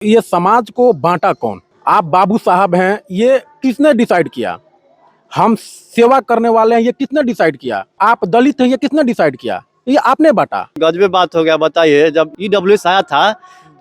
ये समाज को बांटा कौन? आप बाबू साहब हैं, ये किसने डिसाइड किया? हम सेवा करने वाले हैं, ये किसने डिसाइड किया? आप दलित हैं, ये किसने डिसाइड किया? ये आपने बांटा। गजबे बात हो गया। बताइए, जब ईडब्ल्यूएस आया था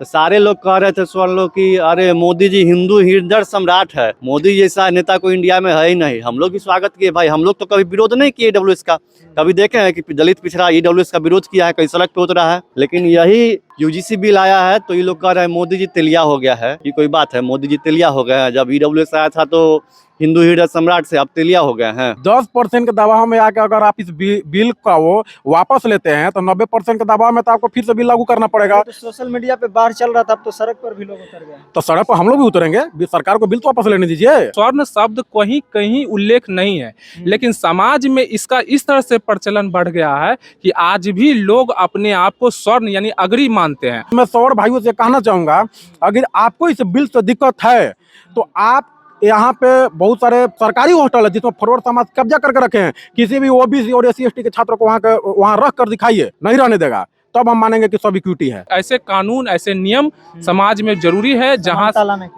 तो सारे लोग कह रहे थे स्वर्ण लोग कि अरे मोदी जी हिंदू हृदय सम्राट है, मोदी जैसा नेता कोई इंडिया में है ही नहीं। हम लोग भी स्वागत किए भाई, हम लोग तो कभी विरोध नहीं किए ईडब्ल्यूएस का। कभी देखे हैं कि दलित पिछड़ा ईडब्ल्यूएस का विरोध किया है, कहीं सड़क पे उतरा है? लेकिन यही यूजीसी बिल आया है तो ये लोग कह रहे हैं मोदी जी तेलिया हो गया है। ये कोई बात है? मोदी जी तेलिया हो गए हैं? जब ईडब्ल्यूएस आया था तो हिंदू हृदय सम्राट से अब तेलिया हो गए हैं। 10% के दबाव में आके अगर आप इस बिल का वो वापस लेते हैं तो 90% के दबाव में तो आपको फिर से बिल लागू करना पड़ेगा। तो सोशल मीडिया पे बाहर चल रहा था, अब तो सड़क पर भी लोग उतर गए। तो सड़क पर हम लोग भी उतरेंगे, सरकार को बिल तो वापस लेने दीजिए। स्वर्ण शब्द कहीं कहीं उल्लेख नहीं है, लेकिन समाज में इसका इस तरह से प्रचलन बढ़ गया है कि आज भी लोग अपने आप को स्वर्ण यानी अग्री मानते हैं। मैं सौर भाइयों से कहना चाहूंगा, अगर आपको इस बिल से दिक्कत है तो आप यहाँ पे बहुत सारे सरकारी हॉस्टल है जिसमें फॉरवर्ड समाज कब्जा करके रखे हैं। किसी भी ओबीसी और SC/ST के छात्रों को वहाँ रख कर दिखाइए, नहीं रहने देगा, तब हम मानेंगे कि सब इक्विटी है। ऐसे कानून, ऐसे नियम समाज में जरूरी है जहाँ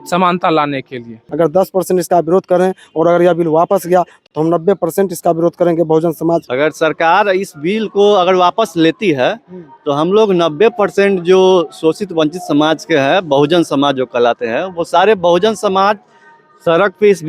समानता लाने के लिए। अगर 10% इसका विरोध करें और अगर यह बिल वापस गया तो हम 90% इसका विरोध करेंगे बहुजन समाज। अगर सरकार इस बिल को अगर वापस लेती है तो हम लोग 90% जो शोषित वंचित समाज के हैं, बहुजन समाज जो कहलाते हैं, वो सारे बहुजन समाज सड़क पे इस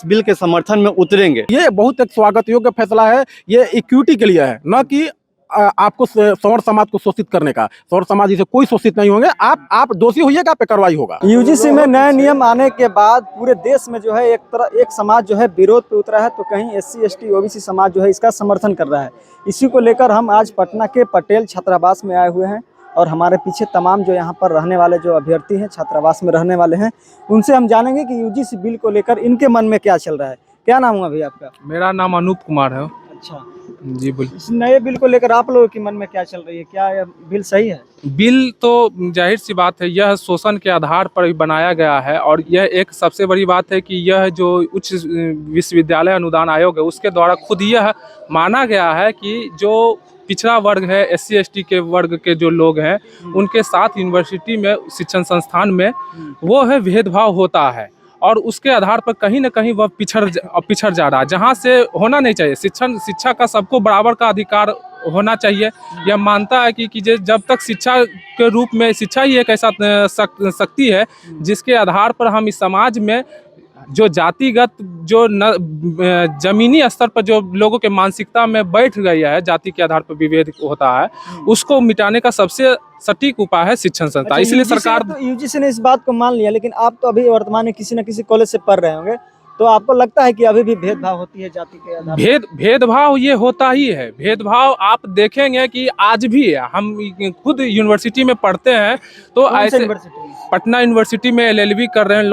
बिल के समर्थन में उतरेंगे। ये बहुत एक स्वागत योग्य फैसला है। ये इक्विटी के लिए है, न कि आपको सौर समाज को शोषित करने का। सौर समाज इसे कोई शोषित नहीं होंगे। आप दोषी होइएगा, आप पे कार्रवाई होगा। यूजीसी में नए नियम आने के बाद पूरे देश में जो है एक समाज जो है विरोध पे उतरा है, तो कहीं SC/ST OBC समाज जो है इसका समर्थन कर रहा है। इसी को लेकर हम आज पटना के पटेल छात्रावास में आए हुए हैं और हमारे पीछे तमाम जो यहाँ पर रहने वाले जो अभ्यर्थी हैं, छात्रावास में रहने वाले हैं, उनसे हम जानेंगे कि यूजीसी बिल को लेकर इनके मन में क्या चल रहा है। क्या नाम हुआ भैया आपका? मेरा नाम अनूप कुमार है। अच्छा जी बोलिए। इस नए बिल को लेकर आप लोगों के मन में क्या चल रही है? क्या यह बिल सही है? बिल तो जाहिर सी बात है, यह शोषण के आधार पर बनाया गया है और यह एक सबसे बड़ी बात है कि यह जो उच्च विश्वविद्यालय अनुदान आयोग है उसके द्वारा खुद यह माना गया है कि जो पिछड़ा वर्ग है, SC/ST के वर्ग के जो लोग हैं, उनके साथ यूनिवर्सिटी में, शिक्षण संस्थान में वो है भेदभाव होता है और उसके आधार पर कहीं ना कहीं वह पिछड़ जा रहा है, जहाँ से होना नहीं चाहिए। शिक्षा का सबको बराबर का अधिकार होना चाहिए। यह मानता है कि जब तक शिक्षा के रूप में, शिक्षा ही एक ऐसा शक्ति है जिसके आधार पर हम इस समाज में जो जातिगत जो जमीनी स्तर पर जो लोगों के मानसिकता में बैठ गई है, जाति के आधार पर विभेद होता है, उसको मिटाने का सबसे सटीक उपाय है शिक्षण संस्था। अच्छा, इसलिए सरकार यूजीसी ने इस बात को मान लिया, लेकिन आप तो अभी वर्तमान में किसी न किसी कॉलेज से पढ़ रहे होंगे, तो आपको लगता है कि अभी भी भेदभाव होती है जाति के आधार पर? भेदभाव ये होता ही है। भेदभाव आप देखेंगे कि आज भी है। हम खुद यूनिवर्सिटी में पढ़ते हैं तो ऐसे पटना यूनिवर्सिटी में LLB कर रहे हैं,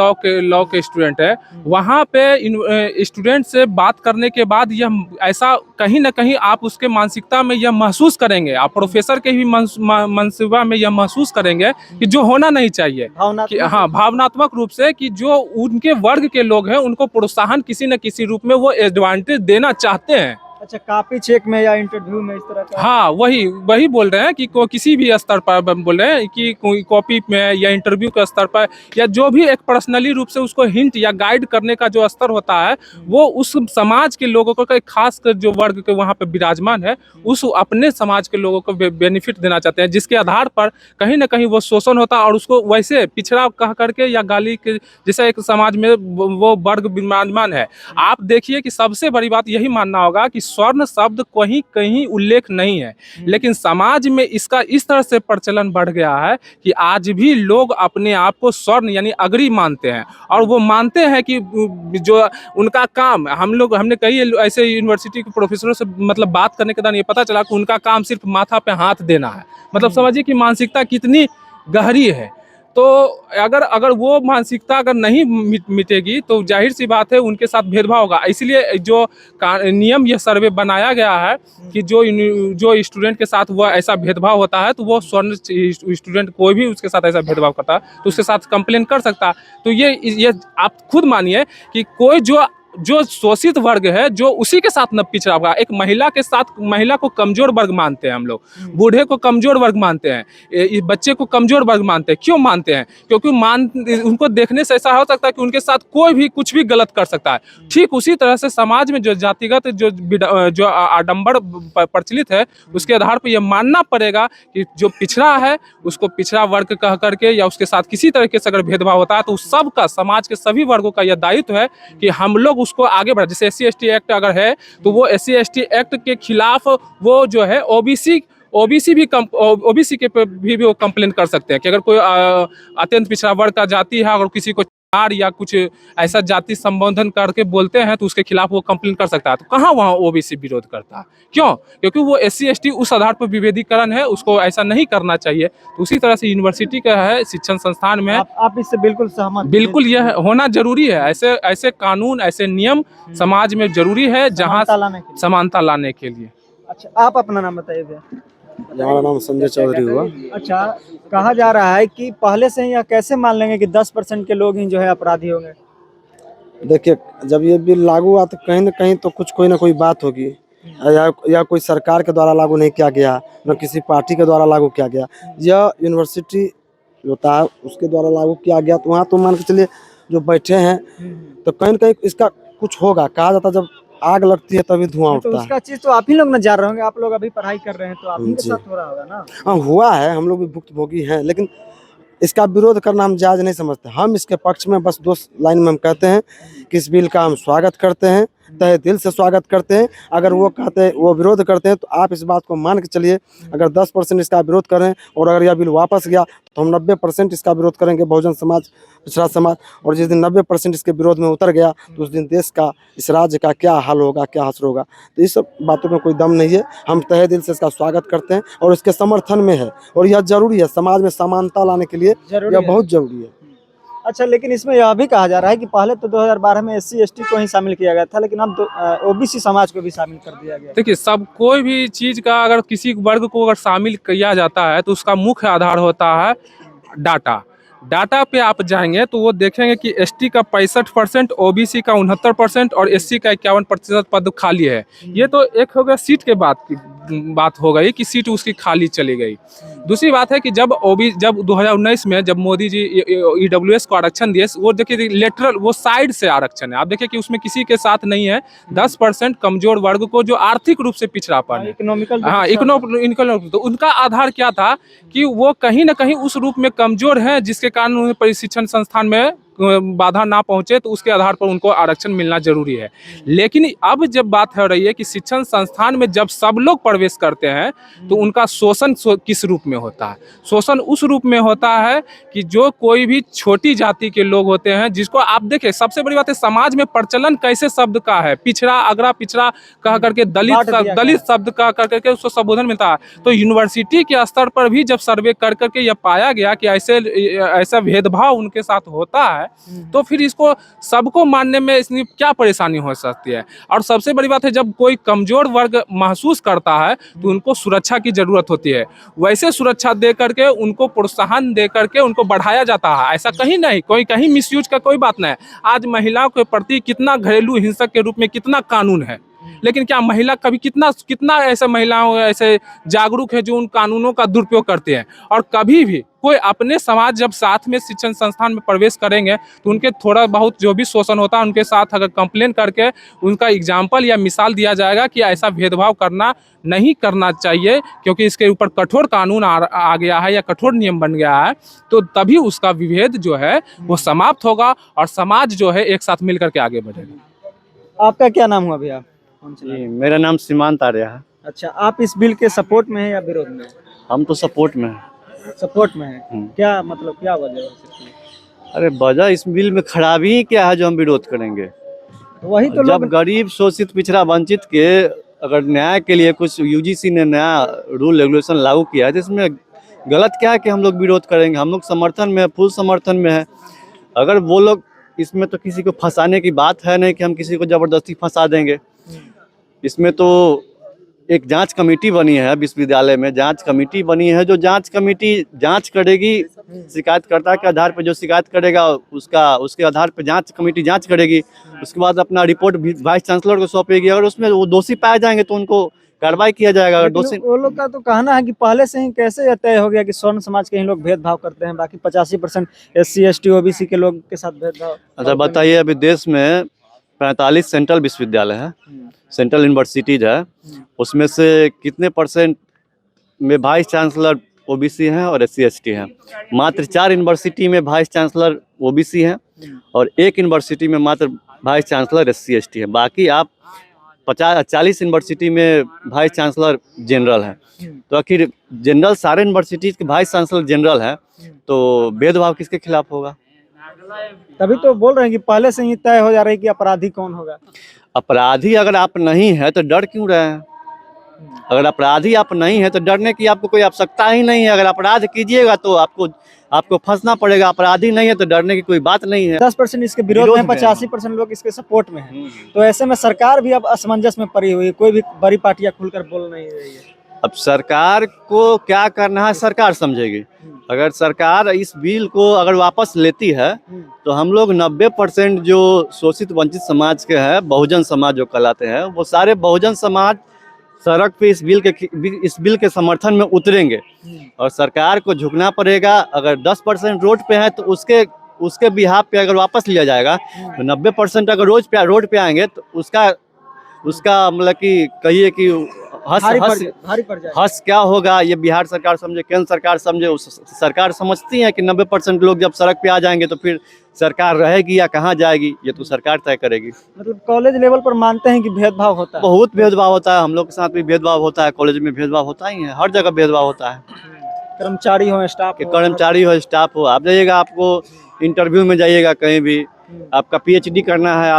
लॉ के स्टूडेंट है। वहाँ पे स्टूडेंट से बात करने के बाद यह ऐसा कहीं ना कहीं आप उसके मानसिकता में यह महसूस करेंगे, आप प्रोफेसर के भी मनसूबा में यह महसूस करेंगे कि जो होना नहीं चाहिए, हाँ, भावनात्मक रूप से कि जो उनके वर्ग के लोग हैं उनको प्रोत्साहन किसी न किसी रूप में वो एडवांटेज देना चाहते हैं। अच्छा, कॉपी चेक में या इंटरव्यू में इस तरह का? हाँ, वही बोल रहे हैं कि किसी भी स्तर पर बोल रहे हैं कि कोई कॉपी में या इंटरव्यू के स्तर पर या जो भी एक पर्सनली रूप से उसको हिंट या गाइड करने का जो स्तर होता है, वो उस समाज के लोगों को, खास कर जो वर्ग के वहाँ पे विराजमान है, उस अपने समाज के लोगों को बेनिफिट देना चाहते हैं, जिसके आधार पर कहीं ना कहीं वो शोषण होता है और उसको वैसे पिछड़ा कह करके या गाली के जैसा एक समाज में वो वर्ग विराजमान है। आप देखिए कि सबसे बड़ी बात यही मानना होगा कि स्वर्ण शब्द कहीं कहीं उल्लेख नहीं है, लेकिन समाज में इसका इस तरह से प्रचलन बढ़ गया है कि आज भी लोग अपने आप को स्वर्ण यानी अग्री मानते हैं और वो मानते हैं कि जो उनका काम, हमने कई ऐसे यूनिवर्सिटी के प्रोफेसरों से मतलब बात करने के दौरान ये पता चला कि उनका काम सिर्फ माथा पे हाथ देना है। मतलब समझिए कि मानसिकता कितनी गहरी है। तो अगर वो मानसिकता अगर नहीं मिटेगी तो जाहिर सी बात है उनके साथ भेदभाव होगा। इसलिए जो नियम, यह सर्वे बनाया गया है कि जो स्टूडेंट के साथ वो ऐसा भेदभाव होता है तो वो स्वर्ण स्टूडेंट कोई भी उसके साथ ऐसा भेदभाव करता है तो उसके साथ कंप्लेन कर सकता है। तो ये आप खुद मानिए कि कोई जो जो शोषित वर्ग है जो उसी के साथ न पिछड़ा हुआ, एक महिला के साथ, महिला को कमजोर वर्ग मानते हैं हम लोग, बूढ़े को कमजोर वर्ग मानते हैं, इस बच्चे को कमजोर वर्ग मानते हैं। क्यों मानते हैं? क्योंकि उनको देखने से ऐसा हो सकता है कि उनके साथ कोई भी कुछ भी गलत कर सकता है। ठीक उसी तरह से समाज में जो जातिगत जो आडंबर प्रचलित है, उसके आधार पर यह मानना पड़ेगा कि जो पिछड़ा है उसको पिछड़ा वर्ग कह करके या उसके साथ किसी तरीके से अगर भेदभाव होता है तो उस सब का, समाज के सभी वर्गों का यह दायित्व है कि हम लोग उसको आगे बढ़ा। जैसे SC/ST एक्ट अगर है तो वो SC/ST एक्ट के खिलाफ वो जो है ओबीसी के पे भी वो कंप्लेन कर सकते हैं कि अगर कोई अत्यंत पिछड़ा वर्ग का जाति है, अगर किसी को चार या कुछ ऐसा जाति संबोधन करके बोलते हैं तो उसके खिलाफ वो कंप्लेन कर सकता है। तो कहाँ वहाँ ओबीसी विरोध करता है? क्यों? क्योंकि वो SC/ST उस आधार पर विभेदीकरण है, उसको ऐसा नहीं करना चाहिए। तो उसी तरह से यूनिवर्सिटी का है, शिक्षण संस्थान में आप इससे बिल्कुल सहमत? बिल्कुल यह होना जरूरी है। ऐसे ऐसे कानून, ऐसे नियम समाज में जरूरी है जहाँ समानता लाने के लिए। अच्छा, आप अपना नाम बताइए भैया। हमारा नाम संजय चौधरी हुआ। अच्छा, कहा जा रहा है कि पहले से ही यह कैसे मान लेंगे कि 10% के लोग ही जो है अपराधी होंगे? देखिए, जब ये बिल लागू हुआ तो कहीं ना कहीं तो कोई ना कोई बात होगी, या कोई सरकार के द्वारा लागू नहीं किया गया, न किसी पार्टी के द्वारा लागू किया गया, यह यूनिवर्सिटी होता है उसके द्वारा लागू किया गया। तो वहाँ तो मान के चलिए जो बैठे हैं तो कहीं ना कहीं इसका कुछ होगा। कहा जाता जब आग लगती है तभी धुआं तो उठता है। उसका चीज तो आप ही लोग न जा रहे होंगे, आप लोग अभी पढ़ाई कर रहे हैं तो आप ही के साथ हो रहा होगा ना? हाँ, हुआ है, हम लोग भी भुक्तभोगी हैं, लेकिन इसका विरोध करना हम जायज़ नहीं समझते। हम इसके पक्ष में बस 2 लाइन में हम कहते हैं कि इस बिल का हम स्वागत करते हैं, तहे दिल से स्वागत करते हैं। अगर वो कहते हैं, वो विरोध करते हैं तो आप इस बात को मान के चलिए, अगर 10% इसका विरोध करें और अगर यह बिल वापस गया तो हम 90% इसका विरोध करेंगे, बहुजन समाज, पिछड़ा समाज। और जिस दिन 90% इसके विरोध में उतर गया तो उस दिन देश का, इस राज्य का क्या हाल होगा, क्या हश्र होगा। तो इस सब बातों में कोई दम नहीं है। हम तहे दिल से इसका स्वागत करते हैं और इसके समर्थन में है, और यह जरूरी है, समाज में समानता लाने के लिए यह बहुत जरूरी है। अच्छा, लेकिन इसमें यह भी कहा जा रहा है कि पहले तो 2012 में SC/ST को ही शामिल किया गया था, लेकिन अब OBC समाज को भी शामिल कर दिया गया। देखिए, सब कोई भी चीज का अगर किसी वर्ग को अगर शामिल किया जाता है तो उसका मुख्य आधार होता है डाटा पे आप जाएंगे तो वो देखेंगे कि ST का 65%, OBC का 69% और SC का 51% पद खाली है। ये तो एक हो गया सीट के बात हो गई कि सीट उसकी खाली चली गई। दूसरी बात है कि जब 2019 में जब मोदी जी EWS को आरक्षण दिए, वो देखिए लेटरल, वो साइड से आरक्षण है। आप देखिए कि उसमें किसी के साथ नहीं है। 10% कमजोर वर्ग को जो आर्थिक रूप से पिछड़ापन है, इकोनॉमिकल, तो उनका आधार क्या था कि वो कहीं ना कहीं उस रूप में कमजोर है जिसके कारण उन्हें प्रशिक्षण संस्थान में बाधा ना पहुंचे, तो उसके आधार पर उनको आरक्षण मिलना जरूरी है। लेकिन अब जब बात हो रही है कि शिक्षण संस्थान में जब सब लोग प्रवेश करते हैं तो उनका शोषण किस रूप में होता है? शोषण उस रूप में होता है कि जो कोई भी छोटी जाति के लोग होते हैं, जिसको आप देखें, सबसे बड़ी बात है समाज में प्रचलन कैसे शब्द का है, पिछड़ा, अगड़ा पिछड़ा कह करके दलित शब्द का कर करके उसको संबोधन मिलता है। तो यूनिवर्सिटी के स्तर पर भी जब सर्वे कर करके यह पाया गया कि ऐसा भेदभाव उनके साथ होता है, तो फिर इसको सबको मानने में इसमें क्या परेशानी हो सकती है? और सबसे बड़ी बात है, जब कोई कमजोर वर्ग महसूस करता है तो उनको सुरक्षा की जरूरत होती है। वैसे सुरक्षा दे करके, उनको प्रोत्साहन दे करके उनको बढ़ाया जाता है। ऐसा कहीं नहीं, कोई कहीं मिसयूज का कोई बात नहीं। आज महिलाओं के प्रति कितना घरेलू हिंसक के रूप में कितना कानून है, लेकिन क्या महिला कभी कितना ऐसे महिलाओं ऐसे जागरूक है जो उन कानूनों का दुरुपयोग करते हैं? और कभी भी कोई अपने समाज जब साथ में शिक्षण संस्थान में प्रवेश करेंगे तो उनके थोड़ा बहुत जो भी शोषण होता है उनके साथ अगर कंप्लेन करके उनका एग्जाम्पल या मिसाल दिया जाएगा कि ऐसा भेदभाव करना नहीं करना चाहिए, क्योंकि इसके ऊपर कठोर कानून आ गया है या कठोर नियम बन गया है, तो तभी उसका विभेद जो है वो समाप्त होगा और समाज जो है एक साथ मिलकर के आगे बढ़ेगा। आपका क्या नाम हुआ भैया? जी, मेरा नाम सीमांत आर्या है। अच्छा, आप इस बिल के सपोर्ट में है या विरोध में? हम तो सपोर्ट में हैं। सपोर्ट में है। क्या मतलब, क्या वजह हो सकती है? अरे वजह इस बिल में खराबी ही क्या है जो हम विरोध करेंगे? वही तो जब गरीब, शोषित, पिछड़ा, वंचित के अगर न्याय के लिए कुछ UGC ने नया रूल रेगुलेशन लागू किया है तो इसमें गलत क्या है कि हम लोग विरोध करेंगे? हम लोग समर्थन में, फुल समर्थन में है। अगर वो लोग, इसमें तो किसी को फंसाने की बात है नहीं कि हम किसी को जबरदस्ती फंसा देंगे। इसमें तो एक जांच कमेटी बनी है विश्वविद्यालय में, जांच कमेटी बनी है, जो जांच कमेटी जांच करेगी शिकायतकर्ता के आधार पर, जो शिकायत करेगा उसके आधार पर जांच कमेटी जांच करेगी। उसके बाद अपना रिपोर्ट भी वाइस चांसलर को सौंपेगी। अगर उसमें वो दोषी पाए जाएंगे तो उनको कार्रवाई किया जाएगा। अगर दोषी, लेकिन वो लोग का तो कहना है कि पहले से ही कैसे यह तय हो गया कि स्वर्ण समाज के ही लोग भेदभाव करते हैं, बाकी 85% SC ST OBC के लोग के साथ भेदभाव। अच्छा बताइए, अभी देश में 45 सेंट्रल विश्वविद्यालय है, सेंट्रल यूनिवर्सिटीज है, उसमें से कितने % में वाइस चांसलर OBC हैं और SC ST हैं? मात्र 4 यूनिवर्सिटी में वाइस चांसलर OBC हैं और 1 यूनिवर्सिटी में मात्र वाइस चांसलर SC ST है। बाकी आप 40 यूनिवर्सिटी में वाइस चांसलर जनरल है। तो आखिर जनरल सारे यूनिवर्सिटीज के वाइस चांसलर जनरल है, तो भेदभाव किसके खिलाफ होगा? तभी तो बोल रहे हैं कि पहले से ही तय हो जा रहा है कि अपराधी कौन होगा। अपराधी अगर आप नहीं है तो डर क्यों रहे हैं? अगर अपराधी आप नहीं है तो डरने की आपको कोई आवश्यकता ही नहीं है। अगर अपराध कीजिएगा तो आपको फंसना पड़ेगा। अपराधी नहीं है तो डरने की कोई बात नहीं है। 10% इसके विरोध में, 85% लोग इसके सपोर्ट में हैं। तो ऐसे में सरकार भी अब असमंजस में पड़ी हुई है, कोई भी बड़ी पार्टियां खुलकर बोल नहीं रही है। अब सरकार को क्या करना है सरकार समझेगी। अगर सरकार इस बिल को अगर वापस लेती है तो हम लोग 90% जो शोषित वंचित समाज के हैं, बहुजन समाज जो कहलाते हैं, वो सारे बहुजन समाज सड़क पे इस बिल के समर्थन में उतरेंगे और सरकार को झुकना पड़ेगा। अगर 10% रोड पे है तो उसके बिहाफ पे अगर वापस लिया जाएगा तो 90% अगर रोड पे आएंगे तो उसका मतलब कि कहिए कि भारी पड़ जाएगा। हस क्या होगा, ये बिहार सरकार समझे, केंद्र सरकार समझे। सरकार समझती है कि 90% लोग जब सड़क पे आ जाएंगे तो फिर सरकार रहेगी या कहाँ जाएगी, ये तो सरकार तय करेगी। मतलब कॉलेज लेवल पर मानते हैं कि भेदभाव होता है? बहुत भेदभाव होता है, हम लोग के साथ भी भेदभाव होता है, कॉलेज में भेदभाव होता ही है, हर जगह भेदभाव होता है। कर्मचारी हो, स्टाफ हो, कर्मचारी हो, स्टाफ हो, आप जाइएगा, आपको इंटरव्यू में जाइएगा कहीं भी, आपका PhD करना है,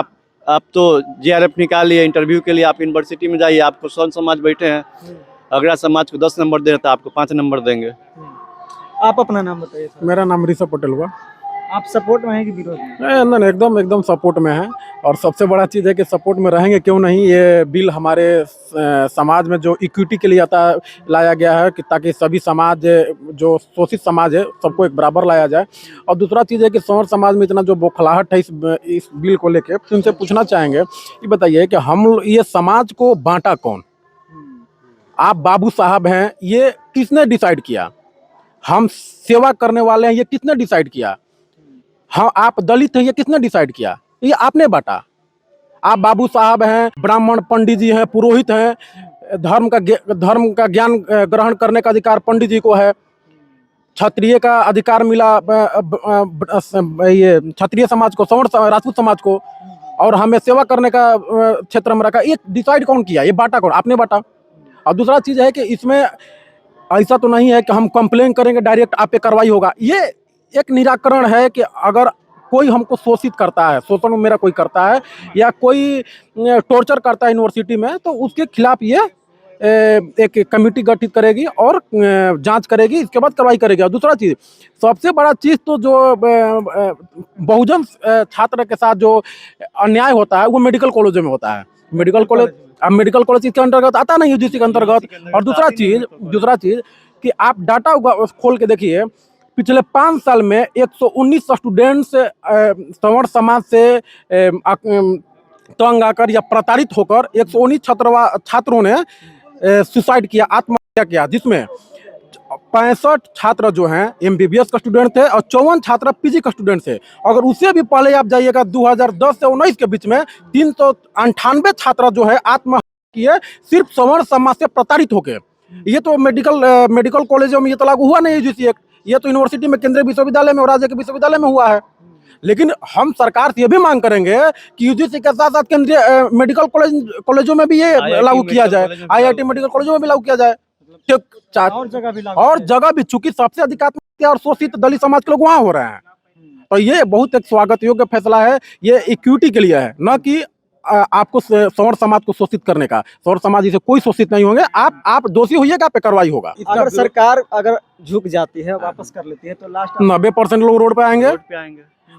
आप तो JRF निकालिए, इंटरव्यू के लिए आप यूनिवर्सिटी में जाइए, आपको स्वर्ण समाज बैठे हैं, अगला समाज को 10 नंबर दे रहा था, आपको 5 नंबर देंगे। आप अपना नाम बताइए। मेरा नाम ऋषभ पटेल हुआ। आप सपोर्ट में हैं कि विरोध में? नहीं, एकदम सपोर्ट में है। और सबसे बड़ा चीज़ है कि सपोर्ट में रहेंगे क्यों नहीं। ये बिल हमारे समाज में जो इक्विटी के लिए लाया गया है कि ताकि सभी समाज जो शोषित समाज है सबको एक बराबर लाया जाए। और दूसरा चीज़ है कि सौर समाज में इतना जो बौखलाहट है इस बिल को लेके, उनसे पूछना चाहेंगे ये बताइए कि हम ये समाज को बांटा कौन? आप बाबू साहब हैं, ये किसने डिसाइड किया? हम सेवा करने वाले हैं, ये किसने डिसाइड किया? हाँ, आप दलित हैं, ये किसने डिसाइड किया? ये आपने बांटा। आप बाबू साहब हैं, ब्राह्मण पंडित जी हैं, पुरोहित हैं, धर्म का ज्ञान ग्रहण करने का अधिकार पंडित जी को है। क्षत्रिय का अधिकार मिला ये क्षत्रिय समाज को, सवर्ण राजपूत समाज को, और हमें सेवा करने का क्षेत्र में रखा। ये डिसाइड कौन किया? ये बांटा कौन? आपने बांटा। और दूसरा चीज़ है कि इसमें ऐसा तो नहीं है कि हम कंप्लेन करेंगे डायरेक्ट आप पे कार्रवाई होगा। ये एक निराकरण है कि अगर कोई हमको शोषित करता है, शोषण में मेरा कोई करता है या कोई टॉर्चर करता है यूनिवर्सिटी में, तो उसके खिलाफ ये एक कमेटी गठित करेगी और जांच करेगी, इसके बाद कार्रवाई करेगी। और दूसरा चीज़, सबसे बड़ा चीज़ तो जो बहुजन छात्र के साथ जो अन्याय होता है वो मेडिकल कॉलेजों में होता है। मेडिकल कॉलेज इसके अंतर्गत आता नहीं है, UGC के अंतर्गत। और दूसरा चीज़ कि आप डाटा खोल के देखिए, पिछले 5 साल में 119 स्टूडेंट्स सवर्ण समाज से तंग आकर या प्रताड़ित होकर 119 छात्रों ने सुसाइड किया, आत्महत्या किया, जिसमें 65 छात्र जो हैं MBBS का स्टूडेंट थे और 54 छात्र PG का स्टूडेंट थे। अगर उससे भी पहले आप जाइएगा 2010 से 19 के बीच में 398 छात्र जो है आत्महत्या किए, सिर्फ सवर्ण समाज से प्रताड़ित होकर। ये तो मेडिकल कॉलेजों में ये तो लागू हुआ नहीं UGC एक्ट, ये तो यूनिवर्सिटी में, केंद्रीय विश्वविद्यालय में और राज्य के विश्वविद्यालय में हुआ है। लेकिन हम सरकार से ये भी मांग करेंगे कि UGC के साथ साथ केंद्रीय मेडिकल कॉलेजों में भी ये लागू किया जाए, IIT मेडिकल कॉलेजों में भी लागू किया जाए। और जगह भी चूंकि सबसे अधिक आत्महत्या और शोषित दलित समाज के लोग वहाँ हो रहे हैं, तो ये बहुत एक स्वागत योग्य फैसला है। ये इक्विटी के लिए है, न कि आपको सवर्ण समाज को शोषित करने का। सवर्ण समाज से कोई शोषित नहीं होंगे। आप दोषी होइएगा, पे कार्रवाई होगा। अगर सरकार झुक जाती है, वापस कर लेती है, तो लास्ट 90% लोग रोड पे आएंगे।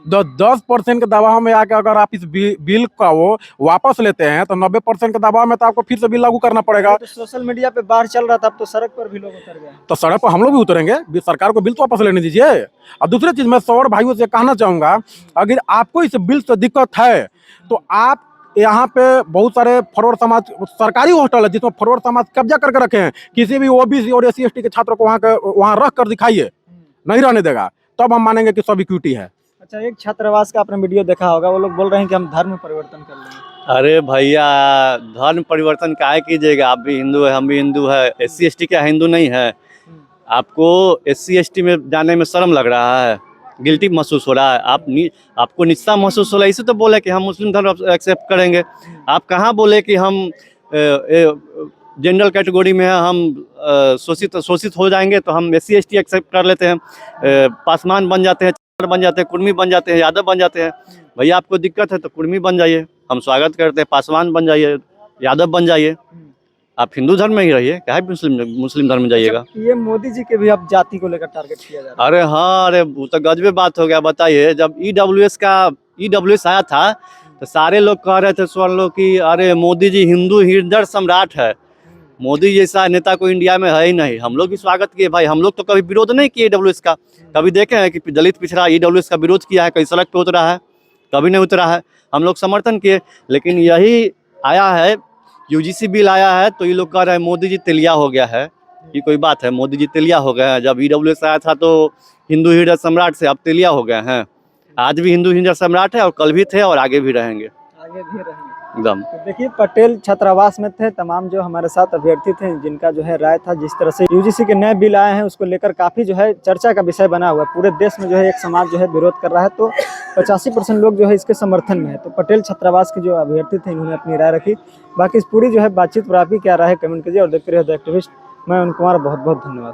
10% के दबाव में आके अगर आप इस बिल का वो वापस लेते हैं तो 90% के दबाव में तो आपको फिर से बिल लागू करना पड़ेगा। तो सोशल मीडिया पे बाहर चल रहा था, अब तो सड़क पर भी लोग उतर गए। तो सड़क पर हम लोग भी उतरेंगे, सरकार को बिल तो वापस लेने दीजिए। और दूसरी चीज मैं सौर भाइयों से कहना चाहूंगा, अगर आपको इस बिल से दिक्कत है तो आप यहाँ पे बहुत सारे फॉरवर्ड समाज सरकारी हॉस्टल है जिसमें फॉरवर्ड समाज कब्जा करके रखे हैं। किसी भी ओबीसी और SC ST के छात्रों को वहाँ रख कर दिखाइए, नहीं रहने देगा, तब हम मानेंगे कि सब इक्विटी है। अच्छा, एक छात्रावास का आपने वीडियो देखा होगा, वो लोग बोल रहे हैं कि हम धर्म परिवर्तन कर लेंगे। अरे भैया, धर्म परिवर्तन काहे कीजिएगा? आप भी हिंदू है, हम भी हिंदू है, SC ST क्या हिंदू नहीं है? आपको SC ST में जाने में शर्म लग रहा है, गिल्टी महसूस हो रहा है? आपको निस्सा महसूस हो रहा है, इसे तो बोले कि हम मुस्लिम धर्म एक्सेप्ट करेंगे। आप कहाँ बोले कि हम जनरल कैटेगरी में है, हम शोषित हो जाएंगे तो हम SC ST एक्सेप्ट कर लेते हैं, पासवान बन जाते हैं, चार बन जाते हैं, कुर्मी बन जाते हैं, यादव बन जाते हैं। भैया आपको दिक्कत है तो कुर्मी बन जाइए, हम स्वागत करते हैं। पासवान बन जाइए, यादव बन जाइए, आप हिंदू धर्म में ही रहिए, क्या है मुस्लिम धर्म में जाइएगा? ये मोदी जी के भी अब जाति को लेकर टारगेट किया जा रहा है। अरे हाँ, अरे वो तो गजबे बात हो गया। बताइए, जब EWS आया था तो सारे लोग कह रहे थे, स्वर्ण लोग, कि अरे मोदी जी हिंदू हृदय सम्राट है, मोदी जैसा नेता को इंडिया में है ही नहीं। हम लोग भी स्वागत किए भाई, हम लोग तो कभी विरोध नहीं किए EWS का। कभी देखे हैं कि दलित पिछड़ा EWS का विरोध किया है, कहीं सड़क पे उतरा है? कभी नहीं उतरा है। हम लोग समर्थन किए, लेकिन यही आया है, UGC बिल आया है तो ये लोग कह रहे हैं मोदी जी तेलिया हो गया है। ये कोई बात है? मोदी जी तेलिया हो गए हैं? जब EWS आया था तो हिंदू हृदय सम्राट से अब तेलिया हो गए हैं। आज भी हिंदू हृदय सम्राट है, और कल भी थे और आगे भी रहेंगे आगे भी रहेंगे एकदम। तो देखिए, पटेल छात्रावास में थे तमाम जो हमारे साथ अभ्यर्थी थे, जिनका जो है राय था, जिस तरह से UGC के नए बिल आए हैं उसको लेकर काफी जो है चर्चा का विषय बना हुआ है। पूरे देश में जो है एक समाज जो है विरोध कर रहा है, तो 85% लोग जो है इसके समर्थन में है। तो पटेल छात्रावास के जो अभ्यर्थी थे, इन्होंने अपनी राय रखी। बाकी इस पूरी जो है बातचीत पर आपकी क्या राय है, कमेंट कीजिए और देखते रहिए द एक्टिविस्ट। मैं उन कुमार, बहुत बहुत धन्यवाद।